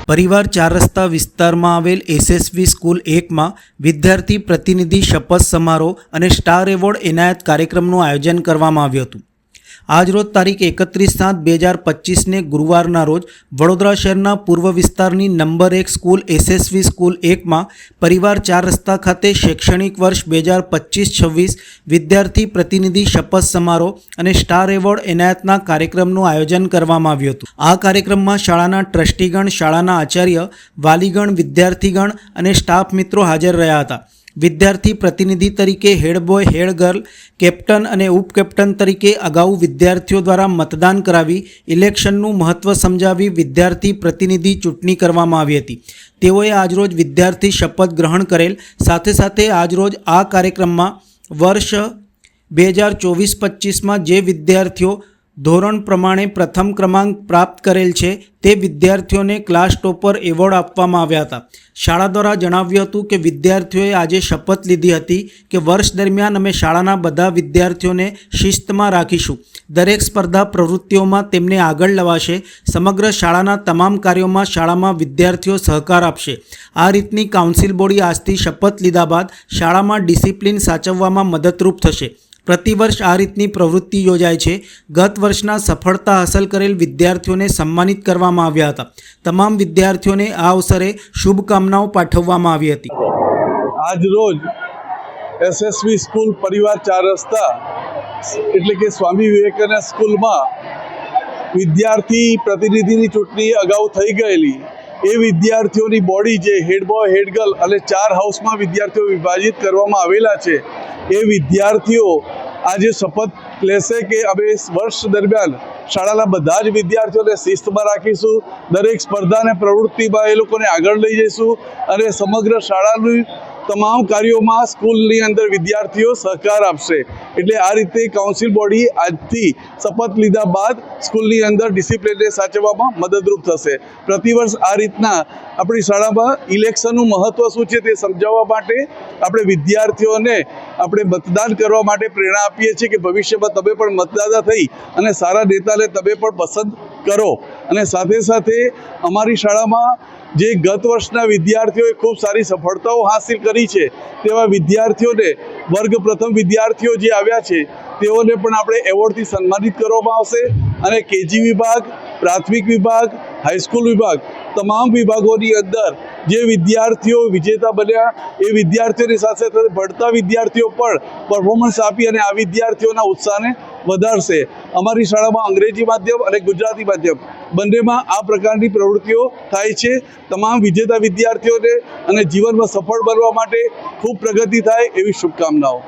परिवार चार रस्ता विस्तार में आवेल एसएसवी स्कूल 1 में विद्यार्थी प्रतिनिधि शपथ समारोह और स्टार एवोर्ड एनायत कार्यक्रमનું आयोजन કરવામાં આવ્યું હતું। आज रोज तारीख 31/7/2025 ने गुरुवारना रोज वडोदरा शहरना पूर्व विस्तारनी नंबर 1 स्कूल एसएसवी स्कूल 1 में परिवार चार रस्ता खाते शैक्षणिक वर्ष 2025-26 विद्यार्थी प्रतिनिधि शपथ समारोह और स्टार एवोर्ड एनायतना कार्यक्रमનું आयोजन કરવામાં આવ્યું હતું। आ कार्यक्रम में शाळाना ट्रस्टीगण, शाळाना आचार्य, वालीगण, विद्यार्थीगण और स्टाफ मित्रों हाजर रह्या हता। विद्यार्थी प्रतिनिधि तरीके head boy, head girl, captain और उपकेप्टन तरीके अगाऊ विद्यार्थीओ द्वारा मतदान करावी इलेक्शनનું महत्व समझावी विद्यार्थी प्रतिनिधि चूंटणी करवामां आवी हती। तेओए आजरोज विद्यार्थी शपथ ग्रहण करेल। साथे साथे आजरोज आ कार्यक्रम में वर्ष 2024-25 में जे विद्यार्थीओ धोरण प्रमाणे प्रथम क्रमांक प्राप्त करेल छे ते विद्यार्थीओने क्लास टॉपर एवोर्ड आपवामां आव्या हता। शाळा द्वारा जणाव्युं हतुं के विद्यार्थीओए आजे शपथ लीधी हती के वर्ष दरमियान अमे शाळाना बधा विद्यार्थीओने शिस्तमां राखीशुं। दरेक स्पर्धा प्रवृत्तिओमां तेमने आगळ लवाशे। समग्र शाळाना तमाम कार्योमां शाळामां विद्यार्थीओ सहकार आपशे। आ रीतनी काउंसिल बोडी आजथी शपथ लीधा बाद शाळामां डिसिप्लिन साचववामां मददरूप थशे। प्रतिवर्ष आ रीतनी प्रवृत्ति योजाय छे। गत वर्षना सफलता हासिल करेल विद्यार्थीओने सम्मानित करवामां आव्या हता। तमाम विद्यार्थीओने आ अवसरे शुभकामनाओं पाठववामां आवी हती। आज रोज एसएसवी स्कूल परिवार चार रस्ता एटले के स्वामी विवेकानंद स्कूल में विद्यार्थी प्रतिनिधिनी चूंटणी अगाऊ थई गयेली। ए विद्यार्थीओनी बॉडी जे हेड बॉय, हेड गर्ल अने 4 हाउस में विद्यार्थीओ विभाजित करवामां आवेला छे। ए विद्यार्थीओ आज शपथ लेशे के अमे वर्ष दरमियान शाळाना बधा ज विद्यार्थीओने शिस्तमां राखीशुं। दरेक स्पर्धा ने प्रवृत्ति में ए लोकोने आगळ लई जईशुं अने समग्र शाळानी तमाम कार्यों स्कूलनी अंदर विद्यार्थीओ सहकार आपशे। एटले आ रीते काउंसिल बॉडी आजथी शपथ लीधा बाद स्कूलनी अंदर डिसिप्लिनने साचववामां मददरूप थशे। प्रतिवर्ष आ रीतना आपणी शाळामां इलेक्शनનું महत्व શું છે તે સમજાવવા માટે આપણે વિદ્યાર્થીઓને આપણે મતદાન કરવા માટે પ્રેરણા આપીએ છીએ કે ભવિષ્યમાં તમે પણ મતદાતા થઈ અને સારા નેતાને તમે પણ પસંદ કરો। અને સાથે સાથે અમારી શાળામાં જે ગત વર્ષના વિદ્યાર્થીઓએ ખૂબ સારી સફળતાઓ હાંસિલ કરી છે તેવા વિદ્યાર્થીઓને વર્ગ પ્રથમ વિદ્યાર્થીઓ જે આવ્યા છે તેઓને પણ આપણે એવોર્ડથી સન્માનિત કરવામાં આવશે। અને કેજી વિભાગ, પ્રાથમિક વિભાગ, હાઈસ્કૂલ વિભાગ તમામ વિભાગોની અંદર જે વિદ્યાર્થીઓ વિજેતા બન્યા એ વિદ્યાર્થીઓની સાથે સાથે ભણતા વિદ્યાર્થીઓ પણ પરફોર્મન્સ આપી અને આ વિદ્યાર્થીઓના ઉત્સાહને વધારશે। અમારી શાળામાં અંગ્રેજી માધ્યમ અને ગુજરાતી માધ્યમ બંનેમાં આ પ્રકારની પ્રવૃત્તિઓ થાય છે। તમામ વિજેતા વિદ્યાર્થીઓને અને જીવનમાં સફળ બનવા માટે ખૂબ પ્રગતિ થાય એવી શુભકામનાઓ।